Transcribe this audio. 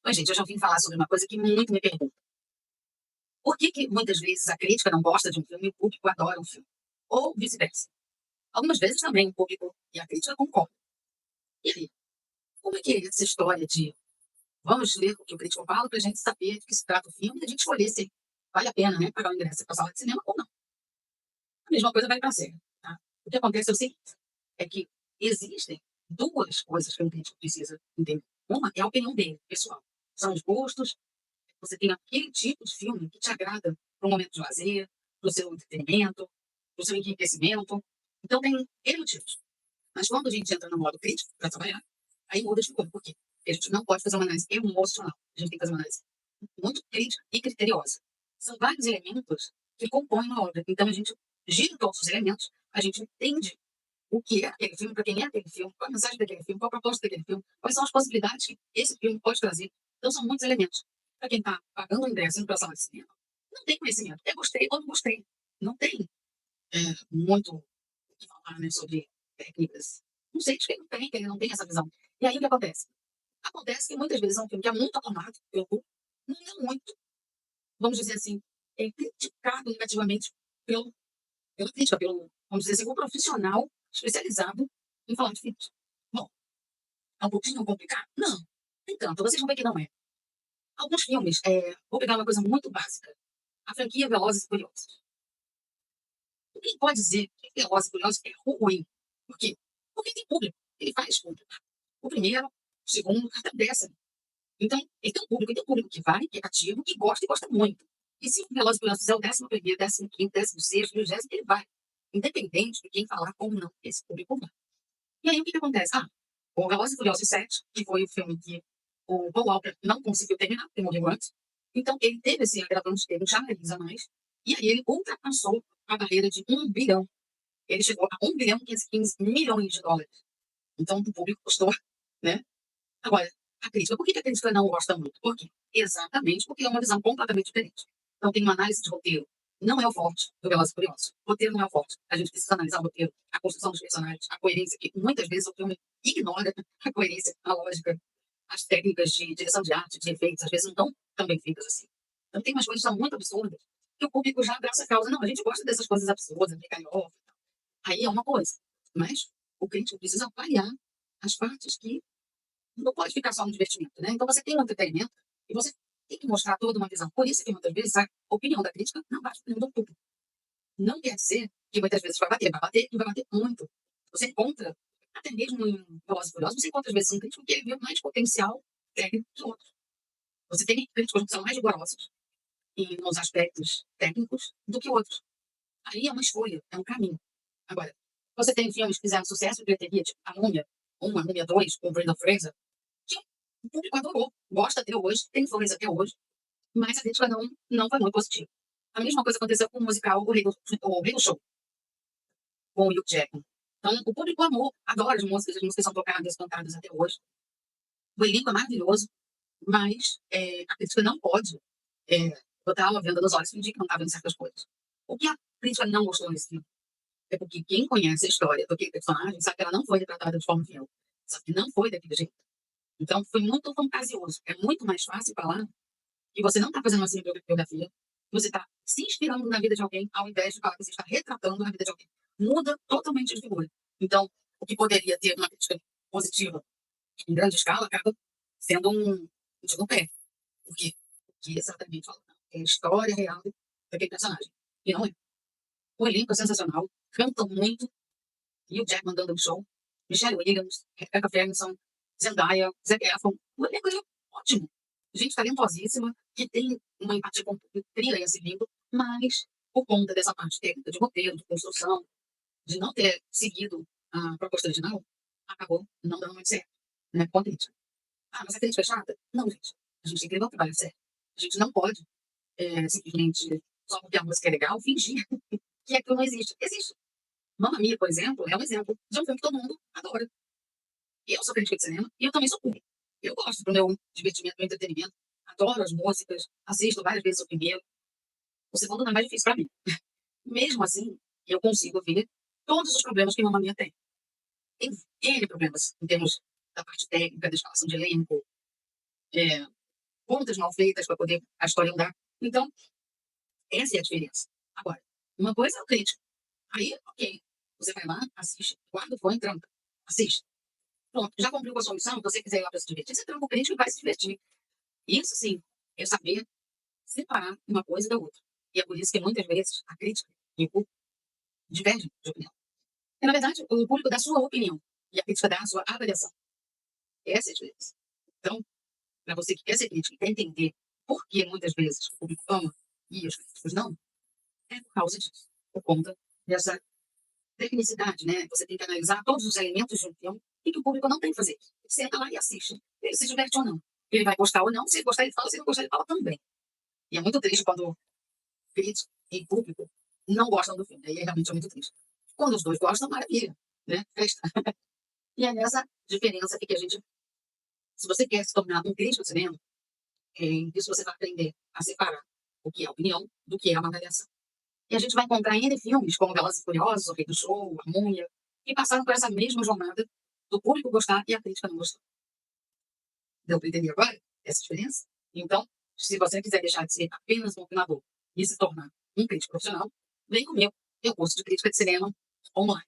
Oi, gente, hoje eu vim falar sobre uma coisa que muito me pergunta. Por que que muitas vezes a crítica não gosta de um filme e o público adora um filme? Ou vice-versa. Algumas vezes também o público e a crítica concordam. E aí, como é que é essa história de vamos ler o que o crítico fala para a gente saber de que se trata o filme e a gente escolher se vale a pena, né, pagar o ingresso para a sala de cinema ou não? A mesma coisa vai para a série, tá? O que acontece é o seguinte, é que existem duas coisas que um crítico precisa entender. Uma é a opinião dele, pessoal. São os gostos. Você tem aquele tipo de filme que te agrada para um momento de lazer, para o seu entretenimento, para o seu enriquecimento. Então, tem N motivos. Mas quando a gente entra no modo crítico para trabalhar, aí muda de cor. Por quê? Porque a gente não pode fazer uma análise emocional. A gente tem que fazer uma análise muito crítica e criteriosa. São vários elementos que compõem uma obra. Então, a gente gira todos os elementos, a gente entende o que é aquele filme, para quem é aquele filme, qual a mensagem daquele filme, qual a proposta daquele filme, quais são as possibilidades que esse filme pode trazer. Então, são muitos elementos. Para quem está pagando o ingresso indo para a sala de cinema, não tem conhecimento. É gostei ou não gostei. Não tem é, muito o que falar, né, sobre técnicas. Não sei de quem não tem essa visão. E aí o que acontece? Acontece que muitas vezes é um filme que é muito aclamado pelo público, não é muito, vamos dizer assim, é criticado negativamente pelo, pela crítica, pelo, vamos dizer assim, um profissional especializado em falar de filmes. Bom, é um pouquinho complicado? Não. Então, vocês vão ver que não é. Alguns filmes, vou pegar uma coisa muito básica. A franquia Velozes e Furiosos. Ninguém pode dizer que Velozes e Furiosos é ruim. Por quê? Porque tem público. Ele faz público. O primeiro, o segundo, até o décimo. Então, ele tem um público que vai, que é ativo, que gosta e gosta muito. E se o Velozes e Furiosos fizer o 11º, 15º, 16º, 20º, ele vai. Independente de quem falar como não, esse público vai. E aí o que que acontece? O Velozes e Furiosos 7, que foi o filme que o Paul Walker não conseguiu terminar, porque morreu antes. Então, ele teve esse agravante, teve um chamariz a mais, e aí ele ultrapassou a barreira de 1 bilhão. Ele chegou a 1 bilhão 515 milhões de dólares. Então, o público gostou, né? Agora, a crítica, por que que a crítica não gosta muito? Por quê? Exatamente porque é uma visão completamente diferente. Então, tem uma análise de roteiro. Não é o forte do Velozes e Furiosos. O roteiro não é o forte. A gente precisa analisar o roteiro, a construção dos personagens, a coerência, que muitas vezes o filme ignora a coerência, a lógica, as técnicas de direção de arte, de efeitos, às vezes não estão tão bem feitas assim. Então, tem umas coisas que são muito absurdas que o público já abraça a causa. Não, a gente gosta dessas coisas absurdas, de galhofa. Aí é uma coisa. Mas o crítico precisa avaliar as partes que não pode ficar só no divertimento, né? Então você tem um entretenimento e você tem que mostrar toda uma visão. Por isso que muitas vezes a opinião da crítica não bate com a opinião do público. Não quer dizer que muitas vezes vai bater e vai bater muito. Você encontra, até mesmo em Velozes e Furiosos, você encontra às vezes um crítico que viu mais potencial técnico que outro. Você tem críticos que são mais rigorosos e nos aspectos técnicos do que outros. Aí é uma escolha, é um caminho. Agora, você tem filmes que fizeram sucesso de bilheteria, tipo A Múmia 1, A Múmia 2, com o Brendan Fraser, que o público adorou, gosta até hoje, tem fãs até hoje, mas a crítica não foi muito positiva. A mesma coisa aconteceu com o musical O Rei do Show, com o Hugh Jackman. Então, o público amou, adora as músicas são tocadas, cantadas até hoje. O elenco é maravilhoso, mas a crítica não pode botar uma venda nos olhos e fingir que não está vendo certas coisas. O que a crítica não gostou nesse filme é porque quem conhece a história daquele personagem sabe que ela não foi retratada de forma fiel, sabe que não foi daquele jeito. Então, foi muito fantasioso. É muito mais fácil falar que você não está fazendo uma cinebiografia, você está se inspirando na vida de alguém, ao invés de falar que você está retratando a vida de alguém. Muda totalmente de figura. Então, o que poderia ter uma crítica positiva em grande escala acaba sendo um tiro no pé. Por quê? Porque exatamente falando, é a história real daquele personagem. E não é. O elenco é sensacional, cantam muito, e o Jack mandando um show, Michelle Williams, Rebecca Ferguson, Zendaya, Zac Efron, o elenco é ótimo. Gente talentosíssima, que tem uma empatia com o público, cria esse vínculo, mas por conta dessa parte técnica de roteiro, de construção, de não ter seguido a proposta original, acabou não dando muito certo, né, com a crítica. Mas a crítica é chata? Não, gente. A gente tem que levar o trabalho a sério. A gente não pode simplesmente, só porque a música é legal, fingir que aquilo não existe. Existe. Mamma Mia, por exemplo, é um exemplo de um filme que todo mundo adora. Eu sou crítica de cinema e eu também sou público. Eu gosto do meu divertimento, do meu entretenimento. Adoro as músicas, assisto várias vezes o primeiro. O segundo não é mais difícil para mim. Mesmo assim, eu consigo ver todos os problemas que Mamma Mia tem. Tem N problemas em termos da parte técnica, da escalação de elenco, pontas mal feitas para poder a história andar. Então, essa é a diferença. Agora, uma coisa é o crítico. Aí, ok, você vai lá, assiste. Quando for entrando, assiste. Pronto, já cumpriu com a sua missão, você quiser ir lá para se divertir, você tranca o crítico e vai se divertir. Isso sim, é saber separar uma coisa da outra. E é por isso que muitas vezes a crítica e o público divergem de opinião. Porque, na verdade, o público dá a sua opinião e a crítica dá a sua avaliação. Essa é a diferença. Então, para você que quer ser crítico e quer entender por que muitas vezes o público ama e os críticos não, é por causa disso. Por conta dessa tecnicidade, né? Você tem que analisar todos os elementos de um filme e que o público não tem que fazer. Você entra lá e assiste. Ele se diverte ou não. Ele vai gostar ou não. Se ele gostar, ele fala. Se ele não gostar, ele fala também. E é muito triste quando crítico e público não gostam do filme. Aí é realmente muito triste. Quando os dois gostam, maravilha. Né? Festa. E é nessa diferença que a gente, se você quer se tornar um crítico de cinema, isso você vai aprender a separar o que é opinião do que é uma avaliação. E a gente vai encontrar N filmes, como Velozes e Furiosos, O Rei do Show, A Múmia, que passaram por essa mesma jornada do público gostar e a crítica não gostar. Deu para entender agora essa diferença? Então, se você quiser deixar de ser apenas um opinador e se tornar um crítico profissional, vem comigo. Eu curso de crítica de cinema online.